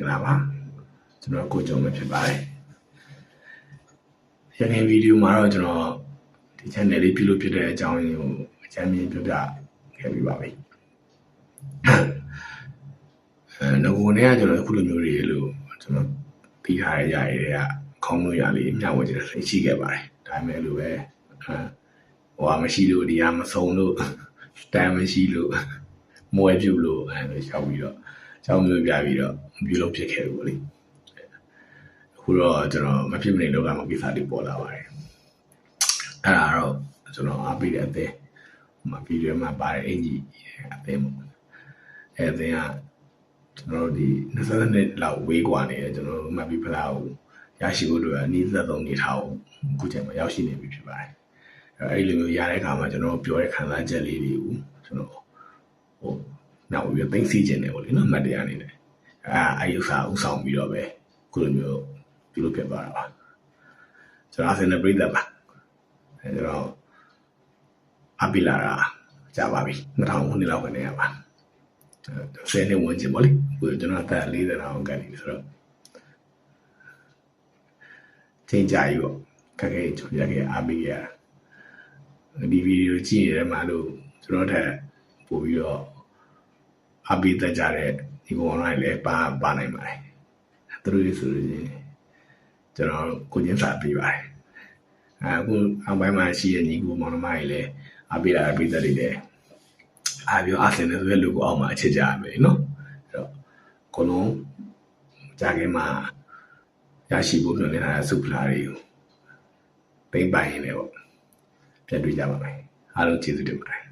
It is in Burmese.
္ဂလာပါကျွန်တော်ကိုကြုံမှာဖြစ်ပါတယ်ရခိုင်ဗီဒီယိုမှာတော့ကျွန်တော်ဒီ channel လေးပြုလုပ်ဖြစ်တဲ့အကြောင်းရင်းကိုအကြမ်းမြင်ပြပြခဲ့ပြီးပါပြီငကိုနဲ့ကကျွန်တော်အခုလိုမျိုးတွေလို့ကျွန်တော်ပြီးထားရရတွေကခေါင်းလို့ရလေးမျှဝေခြင်းရှိခဲ့ပါတယ်ဒါပေမဲ့လို့ပဲဟိုမရှိလို့ဒီကမဆုံးလို့တမ်းမရှိလို့မွဲပြုတ်လို့အဲ့လိုရှောက်ပြီးတော့ကျောင်းမျိုးပြပြီးတော့ပြုလုပ်ဖြစ်ခဲ့ဘူးလေအခုတော့ကျွန်တော်မဖြစ်မနေလောကမှာကိစ္စတွေပေါ်လာပါတယ်အဲ့ဒါတော့ကျွန်တော်အားပေးတဲ့အသေးဗီဒီယိုမှာပါတယ်အင်ကြီးအသေးမို့အဲ့အသေးကကျွန်တော်တို့ဒီ20နှစ်လောက်ဝေးกว่าနေတယ်ကျွန်တော်တို့မှတ်ပြီးဖလားကိုရရှိဖို့အတွက်အနည်းသက်ဆုံးနေထားအောင်အခုချိန်မှာရောက်ရှိနေပြီဖြစ်ပါတယ်အဲ့ဒီလိုမျိုးရတဲ့အခါမှာကျွန်တော်ပြောတဲ့ခံစားချက်လေးတွေကိုကျွန်တော်နောက်ပြီးသိသိကျင်တယ်ပေါ့လေနော်မှတ်တရားနေတယ်အဲ့ဥစ္စာဥဆောင်ပြီးတော့ပဲခုလိုမျိုးပြုလုပ်ဖြစ်သွားတာပါကျွန်တော်အစနေပြိတ္တပါအဲ့တော့အပိလာတာကြာပါပြီ2000ခုနှစ်လောက်ကနေရပါ10နှစ်ဝင်ကျင်ပေါ့လေခုကျွန်တော်အသက်40တောင်ကနေဆိုတော့ချိန်ကြာပြီပေါ့ခက်ခဲကျွန်တော်ရခဲ့အပိရဒီဗီဒီယိုကြည့်ရတဲ့မှာလို့ကျွန်တော်ထက်ပို့ပြီးတော့အပိတက်ကြတဲ့ဒီကောင်လိုက်လည်းပါနိုင်ပါတယ်သူတို့ဆိုရင်ကျွန်တော်ကိုချင်းစာပေးပါတယ်အခုအပိုင်းမှာရှိတဲ့ညီကိုမောင်နှမတွေလည်းအပိလာပိတက်တွေလည်းအားပြောအဆင်နဲ့ဆိုတဲ့လူကိုအောက်မှာအချစ်ကြရမယ်နော်အဲ့တော့အကုန်လုံးကြာခင်မှာရရှိဖို့ပြောနေတာစုဖလားတွေကိုသိမ့်ပိုင်နေပေါ့ပြတ်တွေ့ကြပါမယ်အားလုံးကျေးဇူးတင်ပါတယ်